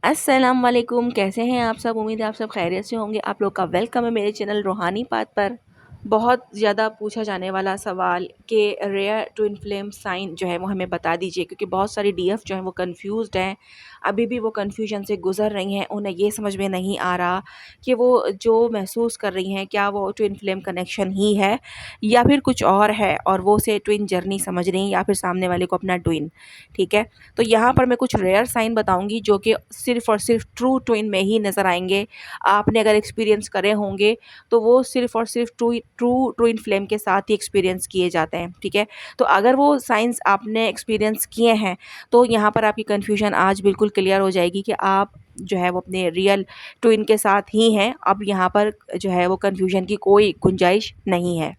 अस्सलाम वालेकुम, कैसे हैं आप सब। उम्मीद है आप सब खैरियत से होंगे। आप लोग का वेलकम है मेरे चैनल रूहानी पाथ पर। बहुत ज़्यादा पूछा जाने वाला सवाल कि रेयर ट्विन फ्लेम साइन जो है वो हमें बता दीजिए, क्योंकि बहुत सारी डीएफ जो हैं वो कंफ्यूज्ड हैं। अभी भी वो कन्फ्यूजन से गुज़र रही हैं। उन्हें ये समझ में नहीं आ रहा कि वो जो महसूस कर रही हैं क्या वो ट्विन फ्लेम कनेक्शन ही है या फिर कुछ और है, और वो उसे ट्विन जर्नी समझ रही हैं या फिर सामने वाले को अपना ट्विन। ठीक है, तो यहाँ पर मैं कुछ रेयर साइन बताऊंगी जो कि सिर्फ़ और सिर्फ ट्रू ट्विन में ही नज़र आएंगे। आपने अगर एक्सपीरियंस करे होंगे तो वो सिर्फ़ और सिर्फ ट्रू ट्रू ट्विन फ्लेम के साथ ही एक्सपीरियंस किए जाते हैं। ठीक है, तो अगर वो साइंस आपने एक्सपीरियंस किए हैं तो यहाँ पर आपकी कन्फ्यूजन आज बिल्कुल क्लियर हो जाएगी कि आप जो है वो अपने रियल ट्विन के साथ ही हैं। अब यहाँ पर जो है वो कन्फ्यूजन की कोई गुंजाइश नहीं है।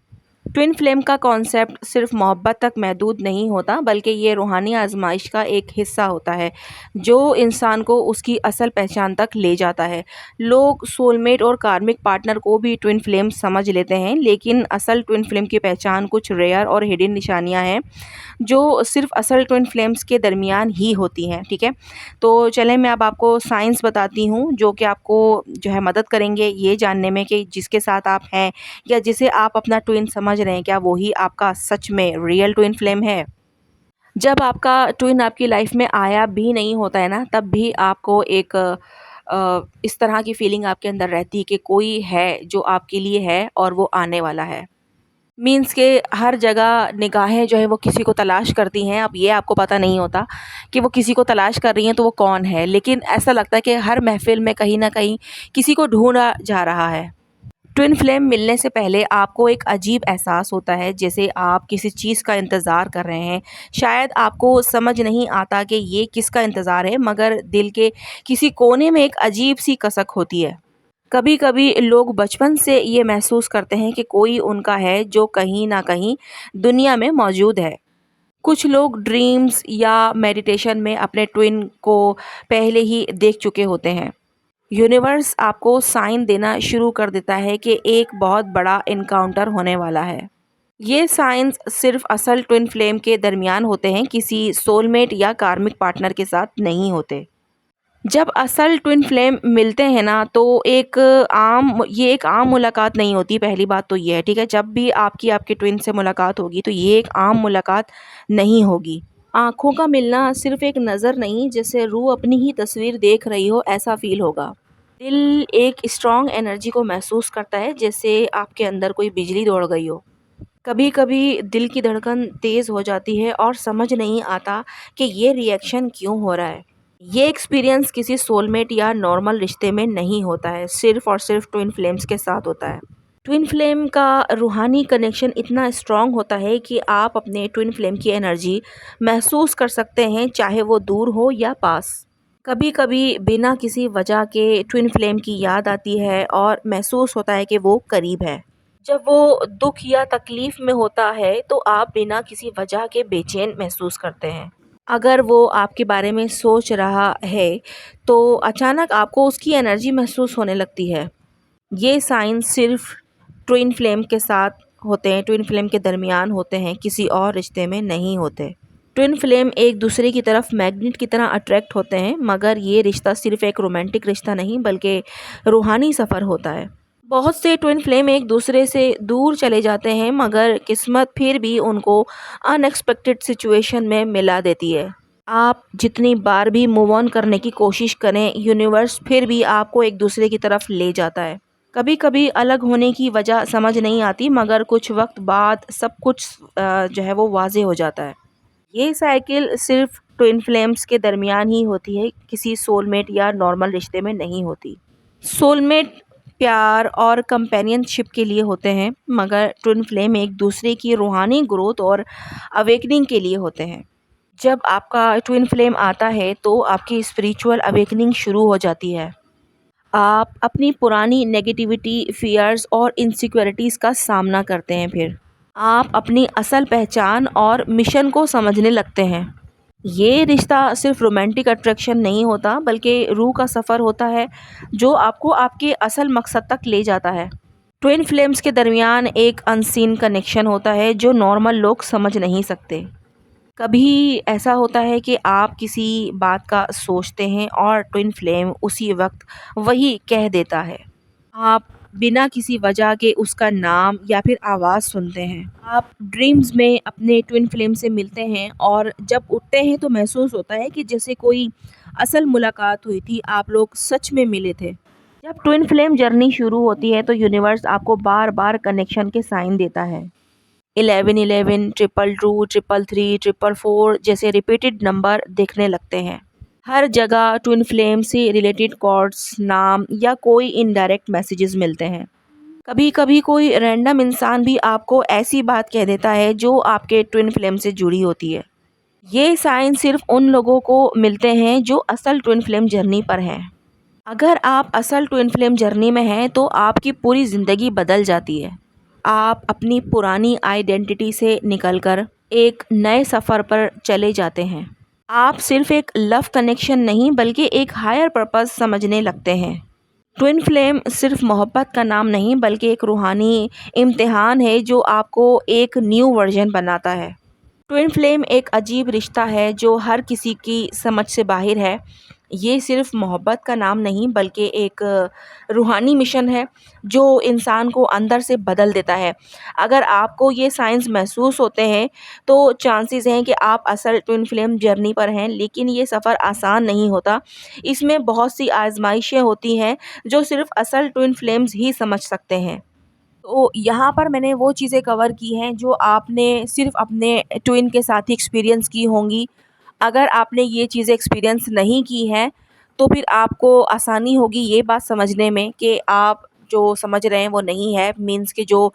ट्विन फ्लेम का कॉन्सेप्ट सिर्फ मोहब्बत तक महदूद नहीं होता, बल्कि ये रूहानी आजमाइश का एक हिस्सा होता है जो इंसान को उसकी असल पहचान तक ले जाता है। लोग सोलमेट और कार्मिक पार्टनर को भी ट्विन फ्लेम समझ लेते हैं, लेकिन असल ट्विन फ्लेम की पहचान कुछ रेयर और हिडन निशानियां हैं जो सिर्फ असल ट्विन फ्लेम्स के दरमियान ही होती हैं। ठीक है, तो चलें मैं अब आपको साइंस बताती हूँ जो कि आपको जो है मदद करेंगे ये जानने में कि जिसके साथ आप हैं या जिसे आप अपना ट्विन समझ रहे हैं क्या वही आपका सच में रियल ट्विन फ्लेम है। जब आपका ट्विन आपकी लाइफ में आया भी नहीं होता है ना, तब भी आपको एक इस तरह की फीलिंग आपके अंदर रहती है कि कोई है जो आपके लिए है और वो आने वाला है। मीन्स के हर जगह निगाहें जो है वो किसी को तलाश करती हैं। अब ये आपको पता नहीं होता कि वो किसी को तलाश कर रही हैं तो वो कौन है, लेकिन ऐसा लगता है कि हर महफिल में कहीं ना कहीं किसी को ढूंढा जा रहा है। ट्विन फ्लेम मिलने से पहले आपको एक अजीब एहसास होता है, जैसे आप किसी चीज़ का इंतज़ार कर रहे हैं। शायद आपको समझ नहीं आता कि ये किसका इंतज़ार है, मगर दिल के किसी कोने में एक अजीब सी कसक होती है। कभी कभी लोग बचपन से ये महसूस करते हैं कि कोई उनका है जो कहीं ना कहीं दुनिया में मौजूद है। कुछ लोग ड्रीम्स या मेडिटेशन में अपने ट्विन को पहले ही देख चुके होते हैं। यूनिवर्स आपको साइन देना शुरू कर देता है कि एक बहुत बड़ा इनकाउंटर होने वाला है। ये साइंस सिर्फ असल ट्विन फ्लेम के दरमियान होते हैं, किसी सोलमेट या कार्मिक पार्टनर के साथ नहीं होते। जब असल ट्विन फ्लेम मिलते हैं ना तो एक आम मुलाकात नहीं होती। पहली बात तो ये है, ठीक है। जब भी आपकी आपके ट्विन से मुलाकात होगी तो ये एक आम मुलाकात नहीं होगी। आँखों का मिलना सिर्फ एक नज़र नहीं, जैसे रूह अपनी ही तस्वीर देख रही हो ऐसा फील होगा। दिल एक स्ट्रॉन्ग एनर्जी को महसूस करता है, जैसे आपके अंदर कोई बिजली दौड़ गई हो। कभी कभी दिल की धड़कन तेज़ हो जाती है और समझ नहीं आता कि ये रिएक्शन क्यों हो रहा है। ये एक्सपीरियंस किसी सोलमेट या नॉर्मल रिश्ते में नहीं होता है, सिर्फ और सिर्फ ट्विन फ्लेम्स के साथ होता है। ट्विन फ्लेम का रूहानी कनेक्शन इतना स्ट्रॉन्ग होता है कि आप अपने ट्विन फ्लेम की एनर्जी महसूस कर सकते हैं, चाहे वो दूर हो या पास। कभी कभी बिना किसी वजह के ट्विन फ्लेम की याद आती है और महसूस होता है कि वो करीब है। जब वो दुख या तकलीफ में होता है तो आप बिना किसी वजह के बेचैन महसूस करते हैं। अगर वो आपके बारे में सोच रहा है तो अचानक आपको उसकी एनर्जी महसूस होने लगती है। ये साइन सिर्फ ट्विन फ्लेम के साथ होते हैं, ट्विन फ्लेम के दरमियान होते हैं, किसी और रिश्ते में नहीं होते। ट्विन फ्लेम एक दूसरे की तरफ मैग्नेट की तरह अट्रैक्ट होते हैं, मगर ये रिश्ता सिर्फ एक रोमांटिक रिश्ता नहीं बल्कि रूहानी सफ़र होता है। बहुत से ट्विन फ्लेम एक दूसरे से दूर चले जाते हैं, मगर किस्मत फिर भी उनको अनएक्सपेक्टेड सिचुएशन में मिला देती है। आप जितनी बार भी मूव ऑन करने की कोशिश करें, यूनिवर्स फिर भी आपको एक दूसरे की तरफ ले जाता है। कभी कभी अलग होने की वजह समझ नहीं आती, मगर कुछ वक्त बाद सब कुछ जो है वो वाजे हो जाता है। ये साइकिल सिर्फ ट्विन फ्लेम्स के दरमियान ही होती है, किसी सोलमेट या नॉर्मल रिश्ते में नहीं होती। सोलमेट प्यार और कंपेनियनशिप के लिए होते हैं, मगर ट्विन फ्लेम एक दूसरे की रूहानी ग्रोथ और अवेकनिंग के लिए होते हैं। जब आपका ट्विन फ्लेम आता है तो आपकी स्पिरिचुअल अवेकनिंग शुरू हो जाती है। आप अपनी पुरानी नेगेटिविटी, फियर्स और इनसिक्योरिटीज़ का सामना करते हैं। फिर आप अपनी असल पहचान और मिशन को समझने लगते हैं। ये रिश्ता सिर्फ रोमांटिक अट्रैक्शन नहीं होता, बल्कि रूह का सफ़र होता है जो आपको आपके असल मकसद तक ले जाता है। ट्विन फ्लेम्स के दरमियान एक अनसीन कनेक्शन होता है जो नॉर्मल लोग समझ नहीं सकते। कभी ऐसा होता है कि आप किसी बात का सोचते हैं और ट्विन फ्लेम उसी वक़्त वही कह देता है। आप बिना किसी वजह के उसका नाम या फिर आवाज़ सुनते हैं। आप ड्रीम्स में अपने ट्विन फ्लेम से मिलते हैं और जब उठते हैं तो महसूस होता है कि जैसे कोई असल मुलाकात हुई थी, आप लोग सच में मिले थे। जब ट्विन फ्लेम जर्नी शुरू होती है तो यूनिवर्स आपको बार-बार कनेक्शन के साइन देता है। 1111, 222, 333, 444 जैसे रिपीटेड नंबर दिखने लगते हैं। हर जगह ट्विन फ्लेम से रिलेटेड कॉर्ड्स, नाम या कोई इनडायरेक्ट मैसेजेस मिलते हैं। कभी-कभी कोई रैंडम इंसान भी आपको ऐसी बात कह देता है जो आपके ट्विन फ्लेम से जुड़ी होती है। ये साइन सिर्फ उन लोगों को मिलते हैं जो असल ट्विन फ्लेम जर्नी पर हैं। अगर आप असल ट्विन फ्लेम जर्नी में हैं तो आपकी पूरी ज़िंदगी बदल जाती है। आप अपनी पुरानी आइडेंटिटी से निकलकर एक नए सफ़र पर चले जाते हैं। आप सिर्फ एक लव कनेक्शन नहीं बल्कि एक हायर पर्पस समझने लगते हैं। ट्विन फ्लेम सिर्फ मोहब्बत का नाम नहीं बल्कि एक रूहानी इम्तिहान है जो आपको एक न्यू वर्जन बनाता है। ट्विन फ्लेम एक अजीब रिश्ता है जो हर किसी की समझ से बाहर है। ये सिर्फ मोहब्बत का नाम नहीं बल्कि एक रूहानी मिशन है जो इंसान को अंदर से बदल देता है। अगर आपको ये साइंस महसूस होते हैं तो चांसेस हैं कि आप असल ट्विन फ्लेम जर्नी पर हैं, लेकिन ये सफ़र आसान नहीं होता। इसमें बहुत सी आजमाइशें होती हैं जो सिर्फ असल ट्विन फ्लेम्स ही समझ सकते हैं। तो यहाँ पर मैंने वो चीज़ें कवर की हैं जो आपने सिर्फ़ अपने ट्विन के साथ ही एक्सपीरियंस की होंगी। अगर आपने ये चीज़ें एक्सपीरियंस नहीं की हैं, तो फिर आपको आसानी होगी ये बात समझने में कि आप जो समझ रहे हैं वो नहीं है। मीन्स कि जो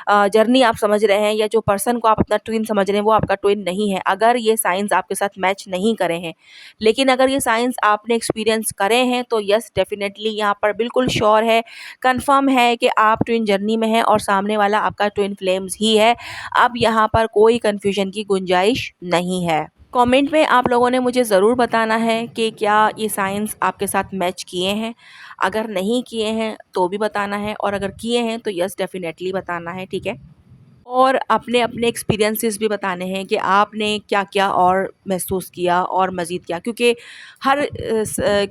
जर्नी आप समझ रहे हैं या जो पर्सन को आप अपना ट्विन समझ रहे हैं वो आपका ट्विन नहीं है, अगर ये साइंस आपके साथ मैच नहीं करे हैं। लेकिन अगर ये साइंस आपने एक्सपीरियंस करे हैं तो यस डेफ़िनेटली यहाँ पर बिल्कुल श्योर है, कन्फर्म है कि आप ट्विन जर्नी में हैं और सामने वाला आपका ट्विन फ्लेम्स ही है। अब यहाँ पर कोई कन्फ्यूजन की गुंजाइश नहीं है। कमेंट में आप लोगों ने मुझे ज़रूर बताना है कि क्या ये साइंस आपके साथ मैच किए हैं। अगर नहीं किए हैं तो भी बताना है और अगर किए हैं तो यस डेफ़िनेटली बताना है, ठीक है? और अपने-अपने एक्सपीरियंसेस भी बताने हैं कि आपने क्या-क्या और महसूस किया और मज़ीद क्या, क्योंकि हर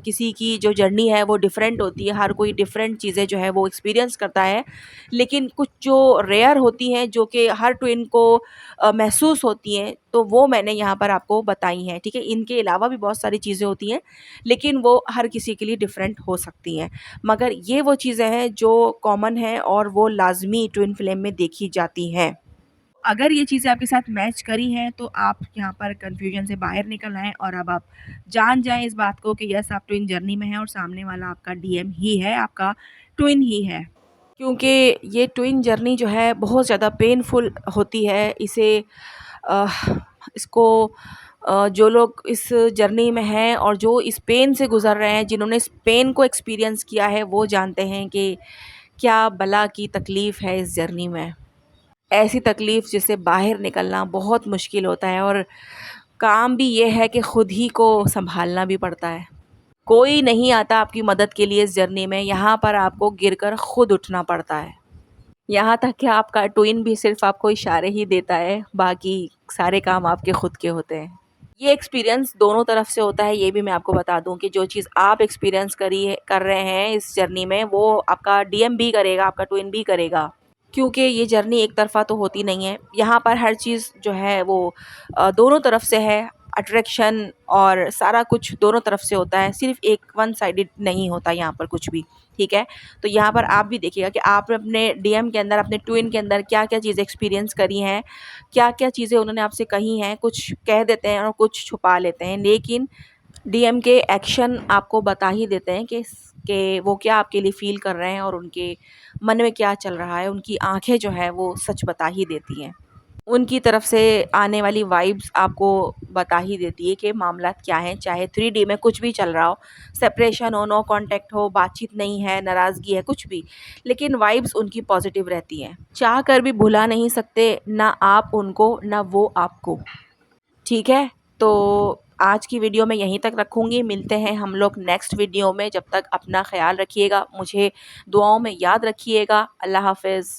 किसी की जो जर्नी है वो डिफ़रेंट होती है, हर कोई डिफ़रेंट चीज़ें जो है वो एक्सपीरियंस करता है। लेकिन कुछ जो रेयर होती हैं जो कि हर ट्विन को महसूस होती हैं, तो वो मैंने यहाँ पर आपको बताई हैं, ठीक है? इनके अलावा भी बहुत सारी चीज़ें होती हैं, लेकिन वो हर किसी के लिए डिफ़रेंट हो सकती हैं। मगर ये वो चीज़ें हैं जो कॉमन हैं और वो लाज़मी ट्विन फ्लेम में देखी जाती हैं। अगर ये चीज़ें आपके साथ मैच करी हैं तो आप यहाँ पर कन्फ्यूजन से बाहर निकल आएँ और अब आप जान जाएँ इस बात को कि यस आप ट्विन जर्नी में हैं और सामने वाला आपका डीएम ही है, आपका ट्विन ही है। क्योंकि ये ट्विन जर्नी जो है बहुत ज़्यादा पेनफुल होती है। अ, इसको जो लोग इस जर्नी में हैं और जो इस पेन से गुज़र रहे हैं, जिन्होंने इस पेन को एक्सपीरियंस किया है, वो जानते हैं कि क्या बला की तकलीफ़ है इस जर्नी में। ऐसी तकलीफ़ जिससे बाहर निकलना बहुत मुश्किल होता है और काम भी ये है कि खुद ही को सँभालना भी पड़ता है। कोई नहीं आता आपकी मदद के लिए इस जर्नी में, यहाँ पर आपको गिरकर खुद उठना पड़ता है। यहाँ तक कि आपका ट्विन भी सिर्फ़ आपको इशारे ही देता है, बाकी सारे काम आपके खुद के होते हैं। ये एक्सपीरियंस दोनों तरफ से होता है, ये भी मैं आपको बता दूँ कि जो चीज़ आप एक्सपीरियंस कर रहे हैं इस जर्नी में, वो आपका डीएम भी करेगा, आपका ट्विन भी करेगा। क्योंकि ये जर्नी एक तरफ़ा तो होती नहीं है। यहाँ पर हर चीज़ जो है वो दोनों तरफ से है। अट्रैक्शन और सारा कुछ दोनों तरफ से होता है, सिर्फ़ एक वन साइडेड नहीं होता यहाँ पर कुछ भी, ठीक है? तो यहाँ पर आप भी देखिएगा कि आपने अपने डीएम के अंदर, अपने ट्विन के अंदर क्या-क्या चीज़ें एक्सपीरियंस करी हैं, क्या-क्या चीज़ें उन्होंने आपसे कही हैं। कुछ कह देते हैं और कुछ छुपा लेते हैं, लेकिन डीएम के एक्शन आपको बता ही देते हैं कि वो क्या आपके लिए फ़ील कर रहे हैं और उनके मन में क्या चल रहा है। उनकी आँखें जो हैं वो सच बता ही देती हैं। उनकी तरफ से आने वाली वाइब्स आपको बता ही देती है कि मामलात क्या हैं, चाहे 3D में कुछ भी चल रहा हो, सेपरेशन हो, नो कॉन्टैक्ट हो, बातचीत नहीं है, नाराज़गी है, कुछ भी, लेकिन वाइब्स उनकी पॉज़िटिव रहती हैं। चाह कर भी भुला नहीं सकते, ना आप उनको, ना वो आपको। ठीक है? तो आज की वीडियो मैं यहीं तक रखूँगी। मिलते हैं हम लोग नेक्स्ट वीडियो में। जब तक अपना ख़्याल रखिएगा, मुझे दुआओं में याद रखिएगा। अल्लाह हाफ़िज़।